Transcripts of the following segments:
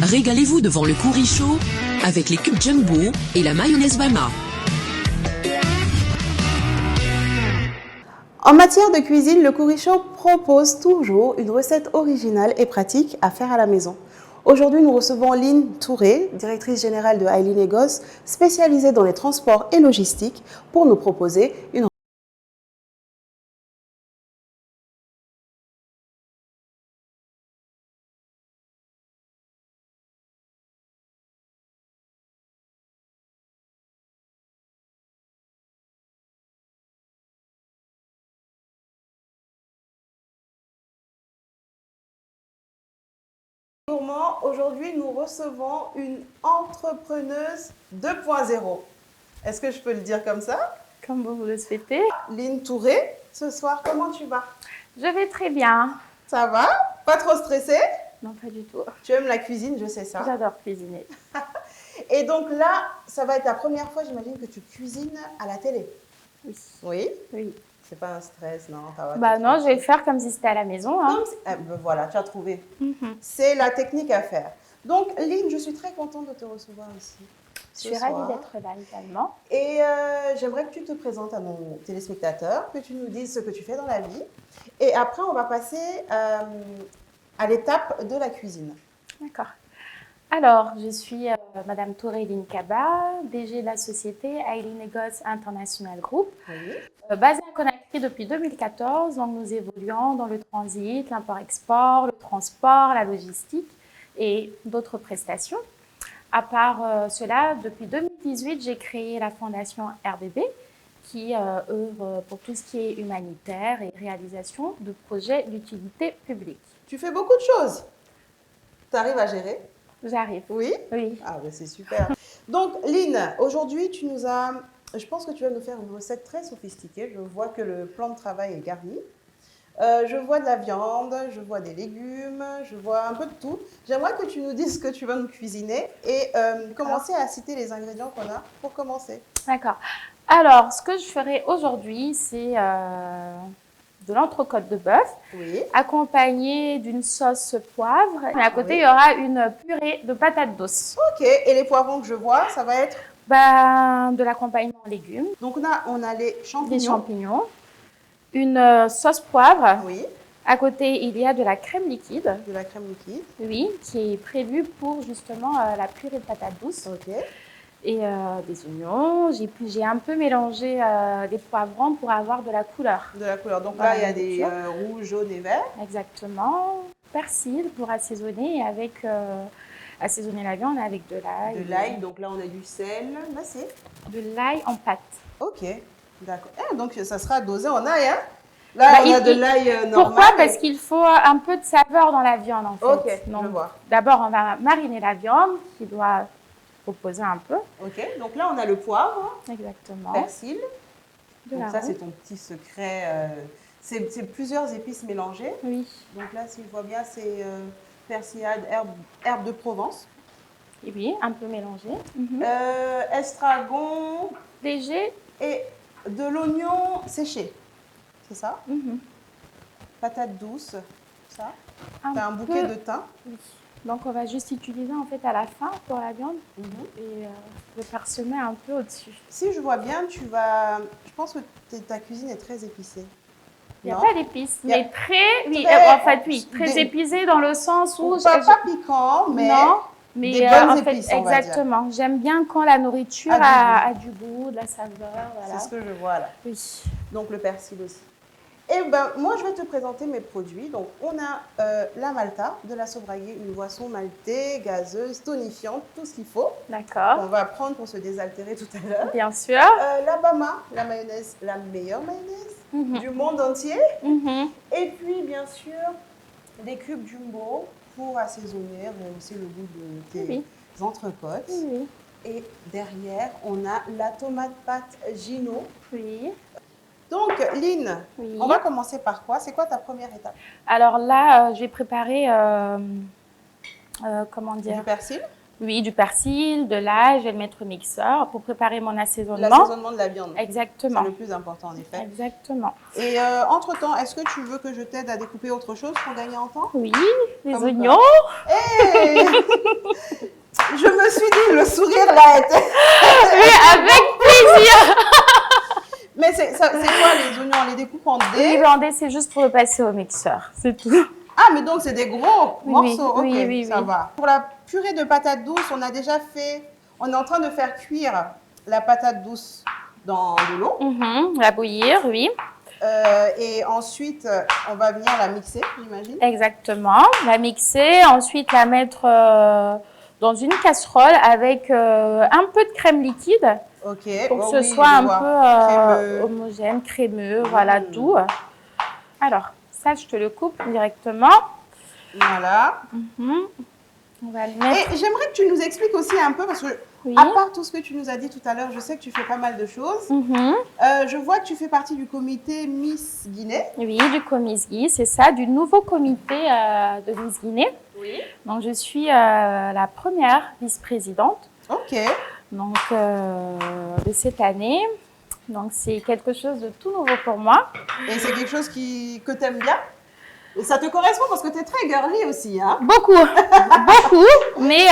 Régalez-vous devant le curry chaud avec les cubes jumbo et la mayonnaise Bama. En matière de cuisine, le Curry Show propose toujours une recette originale et pratique à faire à la maison. Aujourd'hui, nous recevons Lynn Touré, directrice générale de Hailey Negos, spécialisée dans les transports et logistiques, pour nous proposer une gourmand. Aujourd'hui, nous recevons une entrepreneuse 2.0. Est-ce que je peux le dire comme ça? Comme vous le souhaitez. Lynn Touré, ce soir, comment tu vas? Je vais très bien. Ça va? Pas trop stressée? Non, pas du tout. Tu aimes la cuisine, je sais ça. J'adore cuisiner. Et donc là, ça va être la première fois, j'imagine, que tu cuisines à la télé. Oui. Oui? Oui. C'est pas un stress, non? Ça va, Bah non, je vais faire comme si c'était à la maison. Hein. Ben voilà, tu as trouvé. Mhm. C'est la technique à faire. Donc, Lynn, je suis très contente de te recevoir ici. Je suis ravie d'être là également. Et j'aimerais que tu te présentes à nos téléspectateurs, que tu nous dises ce que tu fais dans la vie. Et après, on va passer à l'étape de la cuisine. D'accord. Alors, je suis Madame Touré Lynn Kaba, DG de la société Hailey Negos International Group, Oui. basée à Conakry depuis 2014. Donc, nous évoluons dans le transit, l'import-export, le transport, la logistique et d'autres prestations. À part cela, depuis 2018, j'ai créé la fondation RBB qui œuvre pour tout ce qui est humanitaire et réalisation de projets d'utilité publique. Tu fais beaucoup de choses. Tu arrives à gérer? J'arrive. Oui? Oui. Ah ben c'est super. Donc Lynn, aujourd'hui tu nous as, je pense que tu vas nous faire une recette très sophistiquée. Je vois que le plan de travail est garni. Je vois de la viande, je vois des légumes, je vois un peu de tout. J'aimerais que tu nous dises ce que tu vas nous cuisiner et commencer à citer les ingrédients qu'on a pour commencer. D'accord. Alors, ce que je ferai aujourd'hui, c'est de l'entrecôte de bœuf, Oui. accompagné d'une sauce poivre. Et à côté, il y aura une purée de patates douces. Ok, et les poivrons que je vois, ça va être? De l'accompagnement en légumes. Donc on a les champignons. Des champignons. Une sauce poivre. Oui. À côté, il y a de la crème liquide. De la crème liquide. Oui, qui est prévue pour justement la purée de patates douces. Ok. Et des oignons. J'ai un peu mélangé des poivrons pour avoir de la couleur. De la couleur. Donc Voilà, là, il y a des rouges, jaunes et verts. Exactement. Persil pour assaisonner et avec assaisonner la viande avec de l'ail. De l'ail. Donc là, on a du sel. Là, c'est de l'ail en pâte. Ok. D'accord. Ah, donc ça sera dosé en ail, hein? Là, on a de l'ail normal. Pourquoi? Parce qu'il faut un peu de saveur dans la viande, en fait. Ok, donc, je vois. D'abord, on va mariner la viande qui doit reposer un peu. Ok, donc là, on a le poivre, Exactement. persil. De Donc la ça, roux. c'est ton petit secret. C'est plusieurs épices mélangées. Oui. Donc là, si je vois bien, c'est persillade, herbe de Provence. Et oui, un peu mélangé. Estragon Léger. et de l'oignon séché. C'est ça? Mhm. Patate douce, ça. Un T'as un bouquet peu. de thym. Oui. Donc, on va juste utiliser en fait à la fin pour la viande et le parsemer un peu au-dessus. Si je vois bien, tu vas. Je pense que ta cuisine est très épicée. Il n'y a Non? pas d'épices, Il y a mais très, oui, très- en fait, oui, très des- épicé dans le sens où Pas piquant, mais non, mais des bonnes en fait, épices, on va dire. exactement. J'aime bien quand la nourriture a du goût, de la saveur, voilà. C'est ce que je vois là. Oui. Donc le persil aussi. Et ben moi je vais te présenter mes produits. Donc on a la Malta de la Sobragui, une boisson maltée, gazeuse, tonifiante, tout ce qu'il faut. D'accord. On va prendre pour se désaltérer tout à l'heure. Bien sûr. La Bama, la mayonnaise, la meilleure mayonnaise du monde entier. Mhm. Et puis bien sûr des cubes jumbo pour assaisonner, rehausser le goût de tes entrecôtes. Oui. Et derrière on a la tomate pâte Gino. Oui. Donc, Lynn, Oui. on va commencer par quoi? C'est quoi ta première étape? Alors là, je vais préparer, comment dire? Du persil? Oui, du persil, de l'ail, je vais le mettre au mixeur pour préparer mon assaisonnement. L'assaisonnement de la viande. Exactement. C'est le plus important, en effet. Exactement. Et entre-temps, est-ce que tu veux que je t'aide à découper autre chose pour gagner en temps? Oui, les Comme oignons. Hey je me suis dit, le sourire là était... Oui, avec plaisir. Mais c'est quoi les oignons? On les découpe en Les dés? blindés, c'est juste pour le passer au mixeur, c'est tout. Ah, mais donc c'est des gros Oui, morceaux. Ok, oui, ça va. Pour la purée de patates douces, on a déjà fait... On est en train de faire cuire la patate douce dans de l'eau. La bouillir, oui. Et ensuite, on va venir la mixer, j'imagine. Exactement. La mixer, ensuite la mettre dans une casserole avec un peu de crème liquide Ok. pour que Oh ce oui, soit je un vois. peu Crémeux. homogène, crémeux, voilà, doux. Alors, ça, je te le coupe directement. Voilà. On va le mettre. Et j'aimerais que tu nous expliques aussi un peu, parce que Oui. à part tout ce que tu nous as dit tout à l'heure, je sais que tu fais pas mal de choses. Je vois que tu fais partie du comité Miss Guinée. Oui, du Miss Guy, c'est ça, du nouveau comité de Miss Guinée. Oui. Donc, je suis la première vice-présidente Ok. donc, de cette année. Donc, c'est quelque chose de tout nouveau pour moi. Et c'est quelque chose que tu aimes bien? Et ça te correspond parce que tu es très girly aussi, hein? Beaucoup, beaucoup, mais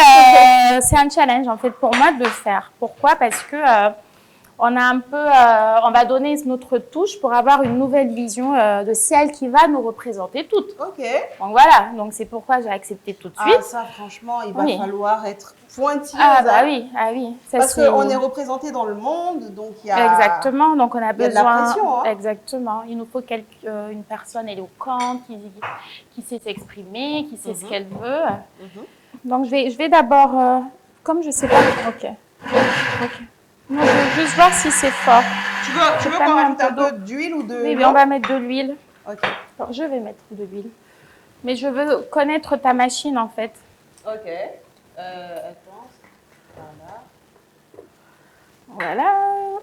c'est un challenge en fait pour moi de le faire. Pourquoi? Parce que on a un peu, on va donner notre touche pour avoir une nouvelle vision de celle qui va nous représenter toutes. Ok. Donc voilà, donc c'est pourquoi j'ai accepté tout de suite. Ah, ça, franchement, il va Oui. falloir être pointilleuse. Ah bah hein. oui, ah oui. Ça, Parce c'est- qu'on est représenté dans le monde, donc il y a... Exactement, donc on a il y a besoin. de la pression, hein. Exactement, il nous faut une personne éloquente qui sait s'exprimer, qui sait ce qu'elle veut. Donc je vais d'abord, comme je sais pas. Ok. Non, je veux juste voir si c'est fort. Tu veux pas qu'on mis un rajoute un peu peu d'huile ou de... Oui, mais on va mettre de l'huile. Ok. Alors, je vais mettre de l'huile. Mais je veux connaître ta machine en fait. Ok. Attends. Voilà. Voilà,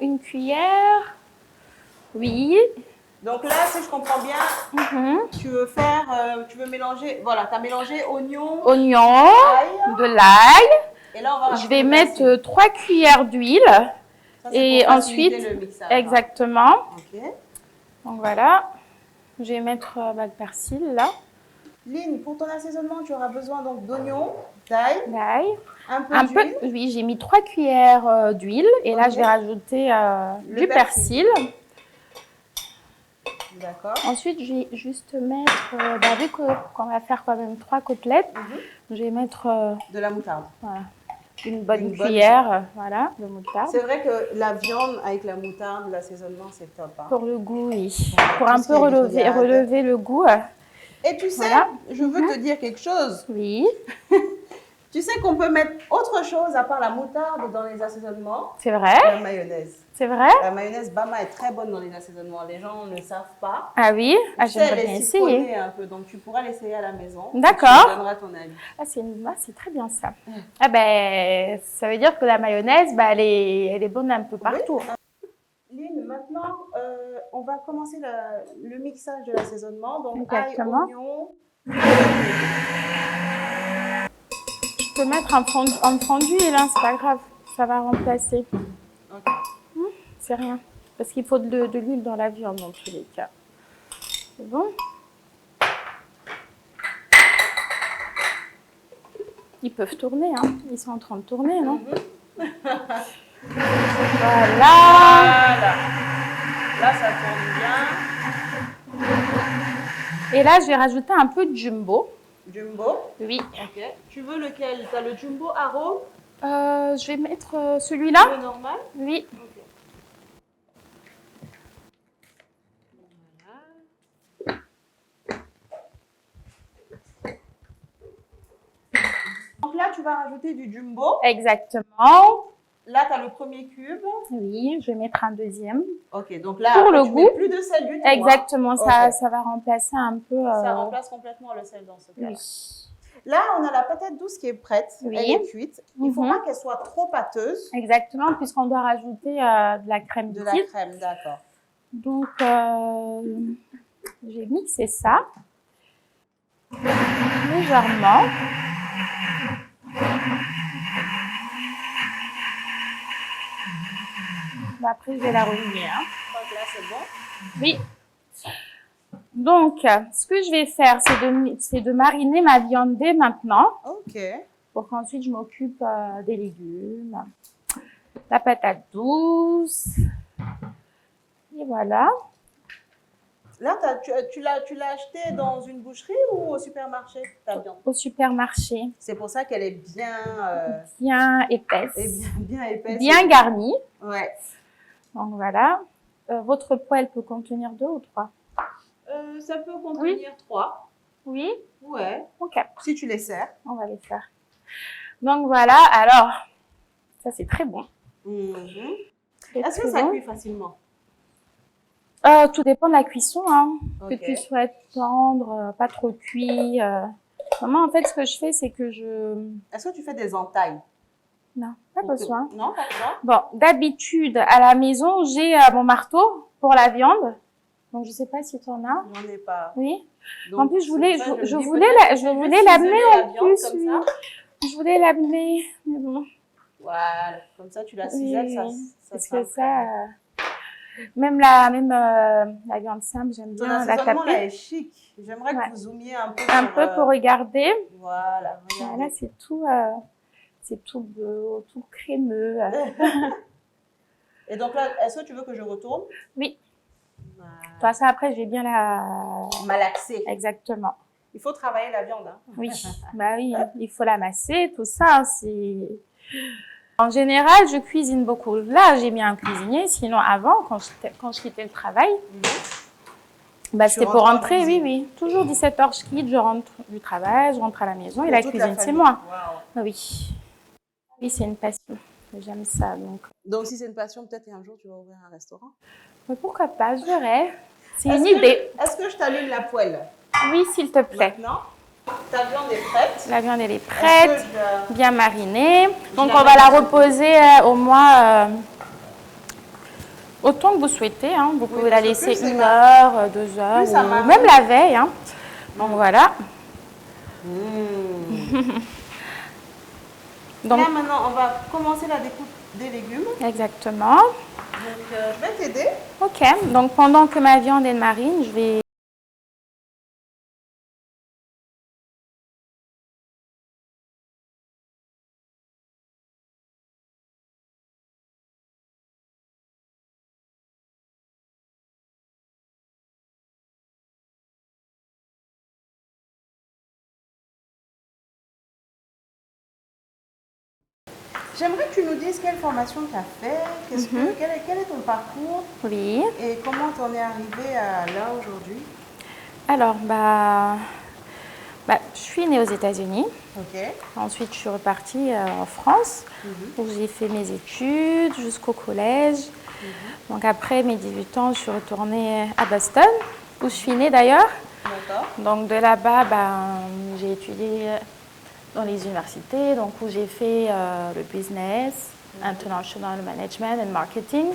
une cuillère. Oui. Donc là, si je comprends bien, tu veux mélanger... Voilà, tu as mélangé oignon, Oignon, ail. de l'ail. Et là, on va Je vais rajouter le mettre persil. 3 cuillères d'huile. Ça, c'est Et pour faciliter ensuite, le mixage, hein. exactement. Ok. Donc voilà. Je vais mettre le persil là. Lynn, pour ton assaisonnement, tu auras besoin donc d'oignons, d'ail, L'ail. un peu Un peu, d'huile. oui, j'ai mis 3 cuillères d'huile. Et là, Ok. je vais rajouter du persil. D'accord. Ensuite, je vais juste mettre, vu qu'on va faire quand même 3 côtelettes, je vais mettre De la moutarde. voilà, une bonne Une bonne cuillère voilà, de moutarde. C'est vrai que la viande avec la moutarde, l'assaisonnement, c'est top. Hein. Pour le goût, oui. Voilà, Pour tout un ce peu qui est relever le goût. Et tu sais, Voilà. je veux te dire quelque chose. Oui, Tu sais qu'on peut mettre autre chose à part la moutarde dans les assaisonnements. c'est vrai. La mayonnaise. C'est vrai. La mayonnaise Bama est très bonne dans les assaisonnements. Les gens ne savent pas. Ah oui, Tu sais, j'aimerais elle bien est essayer. citronnée un peu, donc tu pourras l'essayer à la maison. D'accord. Tu me donneras ton avis. Ah, c'est très bien ça. Ah ben, ça veut dire que la mayonnaise, elle est bonne un peu partout. Lynn, maintenant, on va commencer le mixage de l'assaisonnement. Donc, Exactement. ail, oignon. Je peux mettre un fond d'huile, hein, c'est pas grave. Ça va remplacer. Ok. C'est rien. Parce qu'il faut de l'huile dans la viande dans tous les cas. C'est bon? Ils peuvent tourner, hein. Ils sont en train de tourner, non? Voilà. Voilà. Là, ça tourne bien. Et là, je vais rajouter un peu de jumbo. Jumbo. Oui. Ok. Tu veux lequel? Tu as le jumbo arôme, Je vais mettre celui-là. le normal? Oui. Ok. Donc là, tu vas rajouter du jumbo. Exactement. Là, tu as le premier cube. Oui, je vais mettre un deuxième. Ok, donc là, Pour après, le tu goût. mets plus de sel du tout. Exactement, hein. Ok. ça va remplacer un peu. Ça remplace complètement le sel dans ce cas. Oui. Là, on a la patate douce qui est prête. Oui. Elle est cuite. Il ne faut Mhm. pas qu'elle soit trop pâteuse. Exactement, puisqu'on doit rajouter de la crème De la liquide. crème, d'accord. Donc, j'ai mixé ça légèrement. Mais après, je vais la remuer. Hein. Je crois que là, c'est bon. Oui. Donc, ce que je vais faire, c'est de mariner ma viande dès maintenant. Ok. Pour qu'ensuite, je m'occupe des légumes, la patate douce. Et voilà. Là, tu l'as acheté dans une boucherie ou au supermarché, ta viande? Au supermarché. C'est pour ça qu'elle est bien... Bien épaisse. et bien épaisse. Bien garnie. Ouais. Donc voilà. Votre poêle peut contenir 2 ou 3? Ça peut contenir 3. Oui. Ouais. Ok. Si tu les sers. On va les faire. Donc voilà. Alors, ça c'est très bon. Est-ce que ça cuit facilement? Tout dépend de la cuisson. Hein. Okay. Que tu souhaites tendre, pas trop cuit. Moi, en fait, ce que je fais, c'est que je... Est-ce que tu fais des entailles? Non, pas besoin. Non, pas besoin. Bon, d'habitude, à la maison, j'ai mon marteau pour la viande. Donc, je sais pas si tu en as. J'en ai pas. Oui. Donc, en plus, je voulais l'amener l'amener en plus. comme Oui. ça. Je voulais l'amener, mais bon. Voilà. Comme ça, tu la cisèles, Oui. ça Parce sera que ça... Même la viande simple, j'aime ton bien la assaisonnement là taper. est chic. J'aimerais que vous zoomiez un peu Un peu pour regarder. Voilà, regardez. Voilà, c'est tout beau, tout crémeux. Et donc là, est-ce que tu veux que je retourne? Oui. Voilà. Toi, ça, après, je vais bien la... Malaxer. Exactement. Il faut travailler la viande. Hein. Oui, bah oui, il faut la masser, tout ça, c'est... En général, je cuisine beaucoup. Là, j'ai mis un cuisinier. Sinon, avant, quand je quittais le travail, bah, c'était pour rentrer. Oui, oui. Toujours 17h, je quitte, je rentre du travail, je rentre à la maison et la cuisine, c'est moi. Wow. Oui. Oui, c'est une passion. J'aime ça. Donc, si c'est une passion, peut-être un jour, tu vas ouvrir un restaurant. Mais pourquoi pas, je verrai. C'est une idée. Est-ce que je t'allume la poêle? Oui, s'il te plaît. Maintenant, ta viande est prête. La viande, elle est prête, bien marinée. Donc, on va la reposer au moins autant que vous souhaitez. Hein. Vous pouvez la laisser 1 heure, 2 heures, ou même la veille. Hein. Donc, voilà. Donc, là, maintenant, on va commencer la découpe des légumes. Exactement. Donc, je vais t'aider. Ok. Donc, pendant que ma viande est marine, je vais... J'aimerais que tu nous dises quelle formation tu as fait, quel est ton parcours Oui. et comment tu en es arrivé à là aujourd'hui. Alors, je suis née aux États-Unis. Ok. Ensuite, je suis repartie en France, où j'ai fait mes études jusqu'au collège. Donc, après mes 18 ans, je suis retournée à Boston, où je suis née d'ailleurs. D'accord. Donc, de là-bas, j'ai étudié dans les universités, donc où j'ai fait le business, international management and marketing.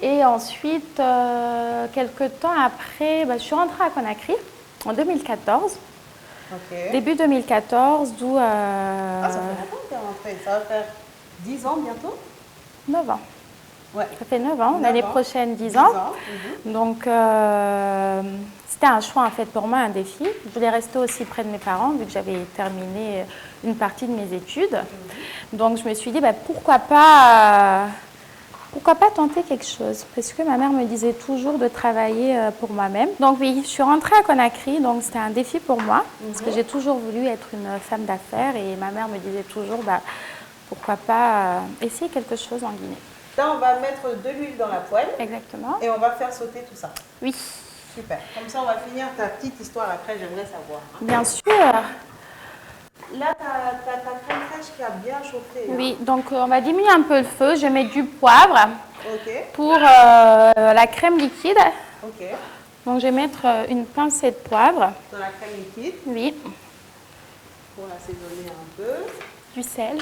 Et ensuite, quelques temps après, je suis rentrée à Conakry en 2014. Début 2014, d'où... Ah, ça fait longtemps que tu es rentrée. Ça va faire 10 ans bientôt? 9 ans. Ouais. Ça fait 9 ans. L'année prochaine, 10 ans. Donc, c'était un choix, en fait, pour moi, un défi. Je voulais rester aussi près de mes parents, vu que j'avais terminé une partie de mes études. Donc, je me suis dit, pourquoi pas tenter quelque chose? Parce que ma mère me disait toujours de travailler pour moi-même. Donc oui, je suis rentrée à Conakry, donc c'était un défi pour moi, parce que j'ai toujours voulu être une femme d'affaires et ma mère me disait toujours, pourquoi pas essayer quelque chose en Guinée. Là, on va mettre de l'huile dans la poêle. Exactement. Et on va faire sauter tout ça. Oui. Super. Comme ça, on va finir ta petite histoire après, j'aimerais savoir. Hein. Bien sûr. Là, tu as ta crème fraîche qui a bien chauffé. Oui, donc on va diminuer un peu le feu. Je mets du poivre pour la crème liquide. Ok. Donc je vais mettre une pincée de poivre. Dans la crème liquide. Oui. Pour l'assaisonner un peu. Du sel.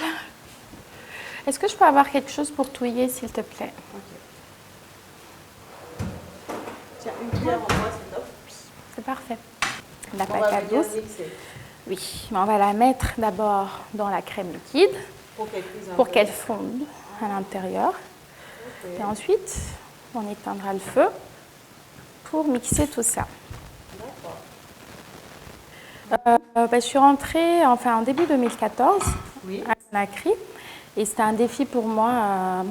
Est-ce que je peux avoir quelque chose pour touiller, s'il te plaît? Ok. Tiens, une cuillère en bois, c'est top. C'est parfait. La patate douce. Mixer. Oui, mais on va la mettre d'abord dans la crème liquide pour qu'elle fonde à l'intérieur. Et ensuite, on éteindra le feu pour mixer tout ça. Je suis rentrée en début 2014 à Conakry et c'était un défi pour moi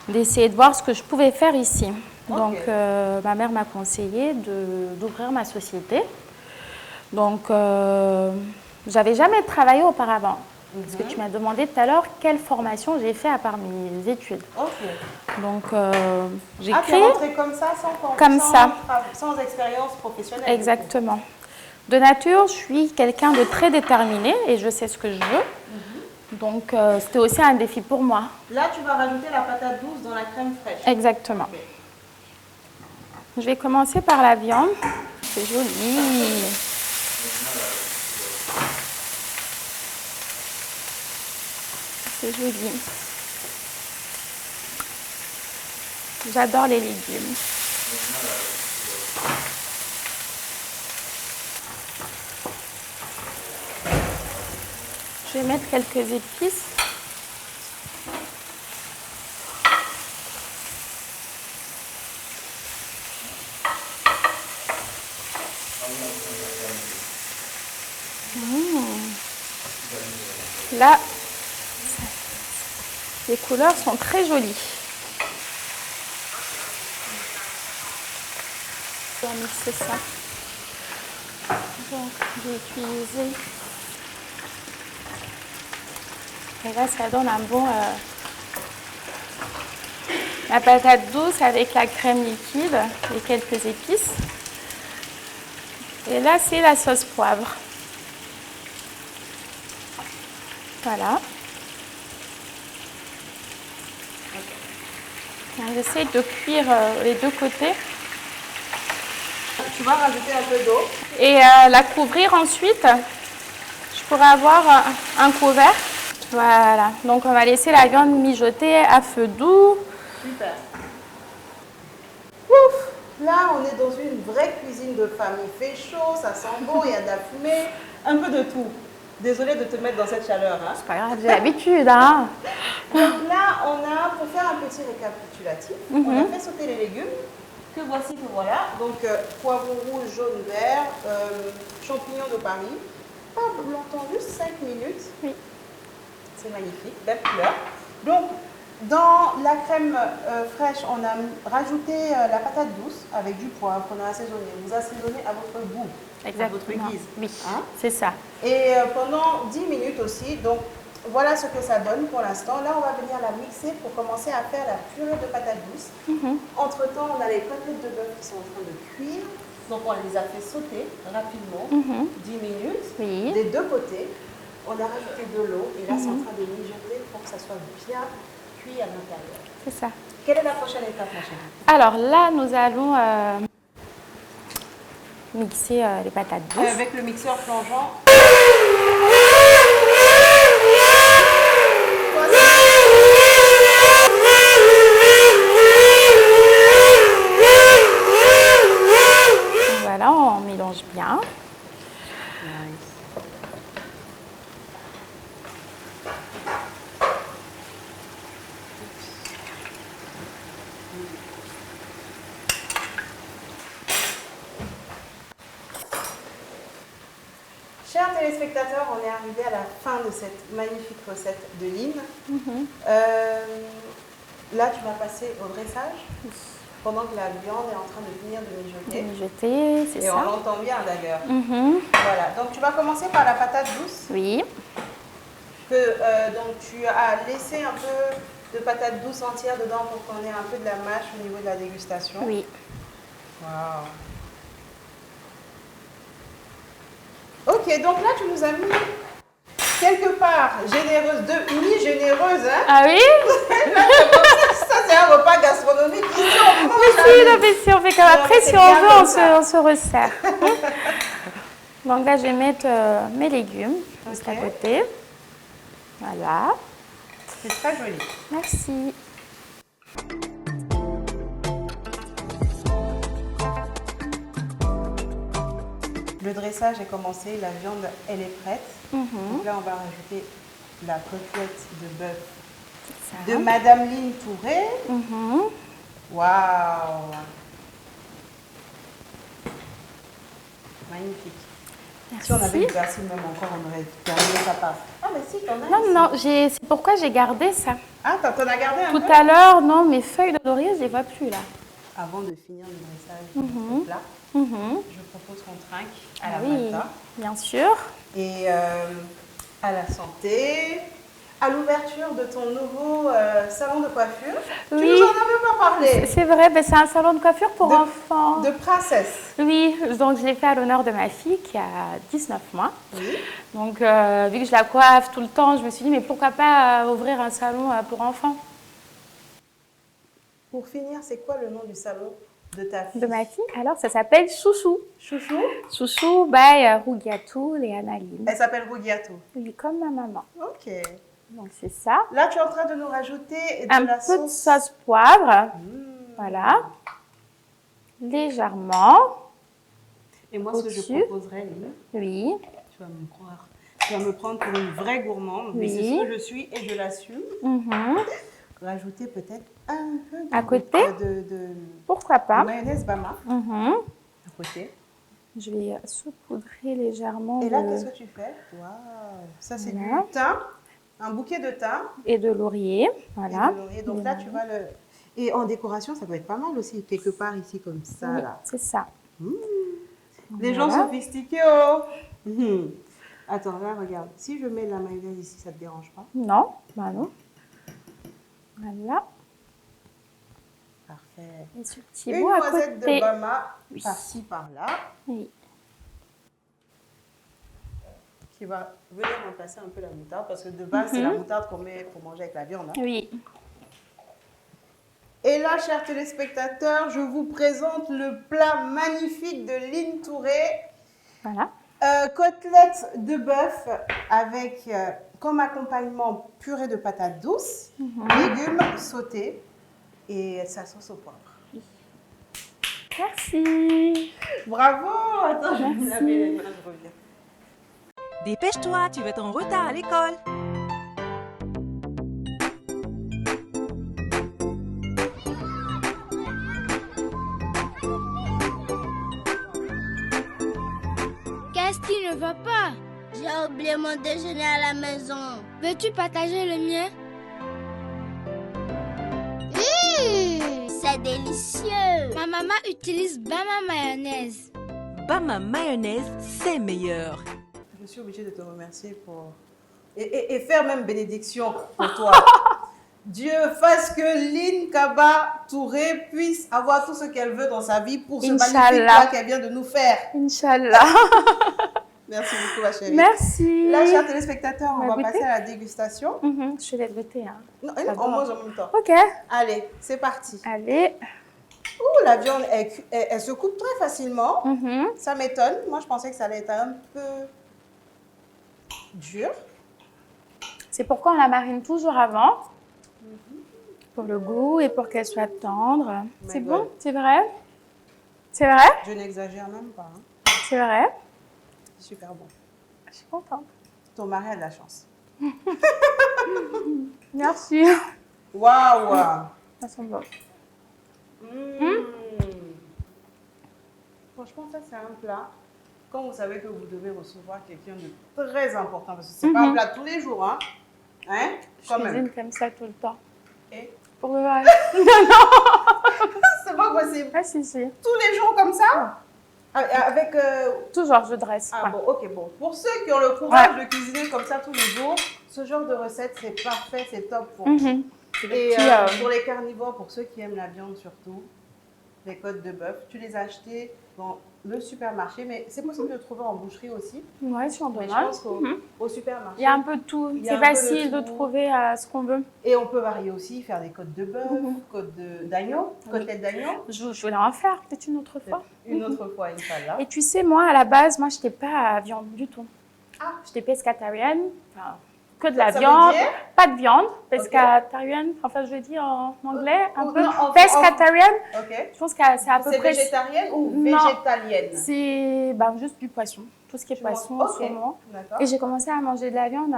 d'essayer de voir ce que je pouvais faire ici. Donc, ma mère m'a conseillé d'ouvrir ma société. Donc, j'avais jamais travaillé auparavant. Parce que tu m'as demandé tout à l'heure quelle formation j'ai fait à part mes études. Donc, j'ai créé... tu es rentrée comme ça, sans expérience professionnelle. Exactement. De nature, je suis quelqu'un de très déterminé et je sais ce que je veux. Donc, c'était aussi un défi pour moi. Là, tu vas rajouter la patate douce dans la crème fraîche. Exactement. Je vais commencer par la viande. C'est joli. C'est joli. J'adore les légumes. Je vais mettre quelques épices. Là, les couleurs sont très jolies. Je vais mixer ça. Donc, je vais utiliser. Et là, ça donne un bon... la patate douce avec la crème liquide et quelques épices. Et là, c'est la sauce poivre. Voilà. On essaie de cuire les deux côtés. Tu vas rajouter un peu d'eau. Et la couvrir ensuite. Je pourrais avoir un couvert. Voilà. Donc, on va laisser la viande mijoter à feu doux. Super. Ouf! Là, on est dans une vraie cuisine de femme. Il fait chaud, ça sent bon, il y a de la fumée, un peu de tout. Désolée de te mettre dans cette chaleur. Hein. C'est pas grave, j'ai l'habitude. Hein. Donc là, on a, pour faire un petit récapitulatif, on a fait sauter les légumes, que voici, que voilà. Donc, poivron rouge, jaune, vert, champignons de Paris. Pas longtemps, juste 5 minutes. Oui. C'est magnifique, belle couleur. Donc, dans la crème fraîche, on a rajouté la patate douce avec du poivre qu'on a assaisonné. Vous assaisonnez à votre goût, à votre guise. Oui, hein? C'est ça. Et pendant 10 minutes aussi. Donc, voilà ce que ça donne pour l'instant. Là, on va venir la mixer pour commencer à faire la purée de patates douces. Entre-temps, on a les côtelettes de bœuf qui sont en train de cuire. Donc, on les a fait sauter rapidement, 10 minutes, des deux côtés. On a rajouté de l'eau et là, c'est en train de mijoter pour que ça soit bien cuit à l'intérieur. C'est ça. Quelle est la prochaine étape, ma chérie? Alors là, nous allons mixer les patates douces. Avec le mixeur plongeant. Voilà, on mélange bien. Chers téléspectateurs, on est arrivé à la fin de cette magnifique recette de Lynn. Là, tu vas passer au dressage pendant que la viande est en train de finir de mijoter. Mijoter, c'est ça. Et on l'entend bien d'ailleurs. Voilà, donc tu vas commencer par la patate douce. Oui. Donc tu as laissé un peu de patate douce entière dedans pour qu'on ait un peu de la mâche au niveau de la dégustation. Oui. Waouh. Ok, donc là tu nous as mis quelque part généreuse, mi-généreuse. Hein. Ah oui. Ça c'est un repas gastronomique. Ici on mange. Si on fait comme après, si on veut, on se resserre. Donc là, je vais mettre mes légumes juste à côté. Voilà. C'est très joli. Merci. Le dressage est commencé, la viande elle est prête. Donc là on va rajouter la côtelette de bœuf Ça. de Madame Lynn Touré. Mhm. Waouh! Magnifique. Si on avait Merci. du persil même encore, on aurait terminé sa part. Ah, mais si, t'en as Non, ici. non, c'est pourquoi j'ai gardé ça. Ah, t'en as gardé un Tout peu? à l'heure, non, mes feuilles de laurier, je les vois plus là. Avant de finir le dressage de ce plat, Mhm. je propose qu'on trinque à Ah la oui, Malta. bien sûr. Et à la santé, à l'ouverture de ton nouveau salon de coiffure. Tu Oui. nous en as même pas parlé. C'est vrai, ben, c'est un salon de coiffure pour enfants. De princesse. Oui, donc je l'ai fait à l'honneur de ma fille qui a 19 mois. Oui. Donc, vu que je la coiffe tout le temps, je me suis dit, mais pourquoi pas ouvrir un salon pour enfants Pour finir, c'est quoi le nom du salon de ta fille? de ma fille. Alors, ça s'appelle Chouchou. Chouchou. Chouchou by Rougiatou et Analine. Elle s'appelle Rougiatou. Oui, comme ma maman. Ok. Donc, c'est ça. Là, tu es en train de nous rajouter de Un la peu de sauce. sauce poivre. Mmh. Voilà. Légèrement. Et moi, ce que je Au-dessus. proposerais, Lynn, Oui. tu vas me croire. Tu vas me prendre pour une vraie gourmande, mais Oui. c'est ce que je suis et je l'assume. Mhm. Rajouter peut-être un peu À côté? Pourquoi de pas. mayonnaise Bama Mhm. à côté. Je vais saupoudrer légèrement Et là, de- qu'est-ce que tu fais? Waouh, ça c'est Voilà. du thym, un bouquet de thym et de laurier. et Voilà. de laurier. Donc là, tu vas le... Et en décoration, ça doit être pas mal aussi, quelque part ici comme ça, Oui, là. c'est ça. Les gens Voilà. sophistiqués, oh. Mhm. Attends, là, regarde. Si je mets la mayonnaise ici, ça te dérange pas? Non, bah non. Voilà. Parfait. Et ce petit Une bout à noisette de côté. Bama, Oui. par-ci, par-là, Oui. qui va venir remplacer un peu la moutarde, parce que de base, c'est la moutarde qu'on met pour manger avec la viande. Hein. Oui. Et là, chers téléspectateurs, je vous présente le plat magnifique de Lynn Touré. Voilà. Côtelettes de bœuf avec comme accompagnement purée de patates douces, légumes sautés et sa sauce au poivre. Merci. Bravo! Attends, je vais me laver les mains, je reviens. Dépêche-toi, tu vas être en retard à l'école. Qu'est-ce qui ne va pas? J'ai oublié mon déjeuner à la maison. Veux-tu partager le mien? C'est délicieux. Ma maman utilise Bama mayonnaise. Bama mayonnaise, c'est meilleur. Je suis obligée de te remercier pour... Et faire même bénédiction pour toi. Dieu fasse que Lynn Kaba Touré puisse avoir tout ce qu'elle veut dans sa vie pour ce magnifique Inch'Allah. plat qu'elle vient de nous faire. Inch'Allah. Merci beaucoup, ma chérie. Merci. Là, chers téléspectateurs, on On va va goûter passer à la dégustation. Je vais goûter. Hein. Non, D'abord. on mange en même temps. Ok. Allez, c'est parti. Allez. Ouh, la viande, elle se coupe très facilement. Mhm. Ça m'étonne. Moi, je pensais que ça allait être un peu dur. C'est pourquoi on la marine toujours avant. Pour le goût et pour qu'elle soit tendre. My C'est God. bon? C'est vrai? C'est vrai? Je n'exagère même pas. Hein. C'est vrai? C'est super bon. Je suis contente. Ton mari a de la chance. Merci. Waouh! Ça sent bon. Franchement, ça, c'est un plat. Quand vous savez que vous devez recevoir quelqu'un de très important, parce que c'est pas un plat tous les jours, hein? Hein? Je Quand cuisine même. comme ça tout le temps. Et Pour le vrai. c'est pas possible. Ah, si, si. Tous les jours comme ça? Avec. Toujours, je dresse. Ah Ouais. bon, ok, bon. Pour ceux qui ont le courage de cuisiner comme ça tous les jours, ce genre de recette, c'est parfait, c'est top pour vous. Mhm. C'est des Et petits, pour les carnivores, pour ceux qui aiment la viande surtout, les côtes de bœuf, tu les as achetées dans le supermarché, mais c'est possible de trouver en boucherie aussi. Ouais, si on Mais je demande. pense qu'au supermarché. Il y a un peu de tout. Il y a C'est un peu de facile de tout. trouver ce qu'on veut. Et on peut varier aussi, faire des côtes de bœuf, côtes d'agneau, côtelettes d'agneau, Je voulais en faire peut-être une autre fois. une autre fois, Inch'Allah. Et tu sais, moi, à la base, moi, je n'étais pas à viande du tout. Ah. J'étais pescatarienne. Enfin, que de la Ça veut viande. dire Pas de viande. Pescatarienne. Enfin, je vais dire en anglais un Ou peu. non, en- Pescatarienne. Ok. Je pense que c'est à peu C'est près... végétarienne ou Non. végétalienne? C'est juste du poisson. tout ce qui est Tu manges- poisson, ok. saumon. D'accord. Et j'ai commencé à manger de la viande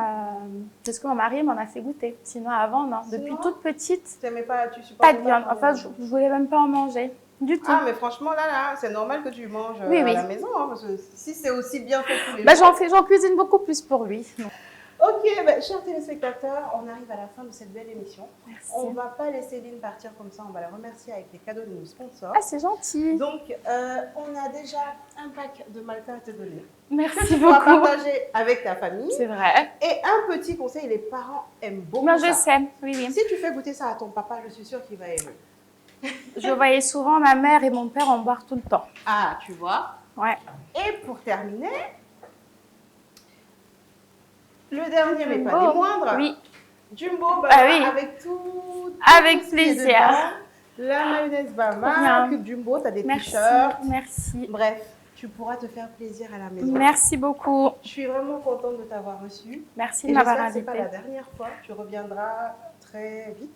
parce que mon mari m'en a fait goûter. Sinon, avant, non. Depuis Sinon, toute petite, Tu n'aimais pas, tu pas supportais de viande. manger Enfin, de je viande. ne voulais même pas en manger. Du tout. Ah, mais franchement, là, c'est normal que tu manges Oui, à oui. la maison, hein, parce que si c'est aussi bien fait tous les Bah, jours. j'en cuisine beaucoup plus pour lui. Ok, ben, chers téléspectateurs, on arrive à la fin de cette belle émission. Merci. On ne va pas laisser Lynn partir comme ça, on va la remercier avec les cadeaux de nos sponsors. Ah, c'est gentil. Donc, on a déjà un pack de Malta à te donner. Merci Tu pourras beaucoup. partager avec ta famille. C'est vrai. Et un petit conseil, les parents aiment beaucoup Moi, ça. je sais. Oui, oui. Si tu fais goûter ça à ton papa, je suis sûre qu'il va aimer. Je voyais souvent ma mère et mon père en boire tout le temps. Ah, tu vois. Ouais. Et pour terminer, le dernier mais pas Jumbo. des moindres. Oui. Jumbo, bah, Ah oui. avec tout. Avec tout ce qui est plaisir. dedans. La mayonnaise Bama, Bien. Cube Jumbo, tu as des Merci. t-shirts. Merci. Bref, tu pourras te faire plaisir à la maison. Merci beaucoup. Je suis vraiment contente de t'avoir reçu. Merci Et de m'avoir j'espère que ce n'est pas invité. la dernière fois. Tu reviendras très vite.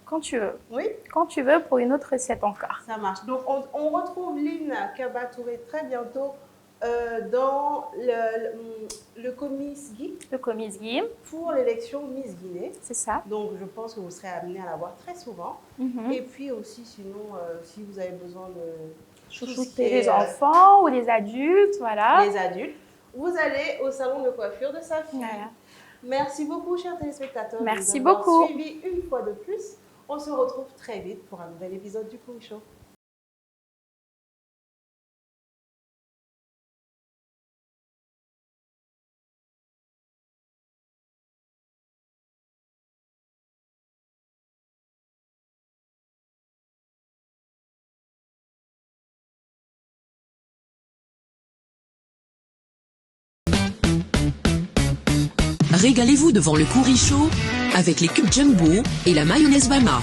Quand tu veux. Oui, Quand tu veux pour une autre recette encore. ça marche. Donc, on retrouve Lynn Kaba-Touré très bientôt dans le Comiss Guy Le Comiss Guy, pour l'élection Miss Guinée. c'est ça. Donc, je pense que vous serez amené à la voir très souvent. Mhm. Et puis aussi, sinon, si vous avez besoin de tout ce qui Chouchouter est, les enfants ou les adultes, voilà. les adultes, vous allez au salon de coiffure de sa fille. Voilà. Merci beaucoup, chers téléspectateurs. Merci de nous avoir beaucoup. suivis une fois de plus. On se retrouve très vite pour un nouvel épisode du Cool Show. Régalez-vous devant le Courrichaud avec les cubes Jumbo et la mayonnaise Bama.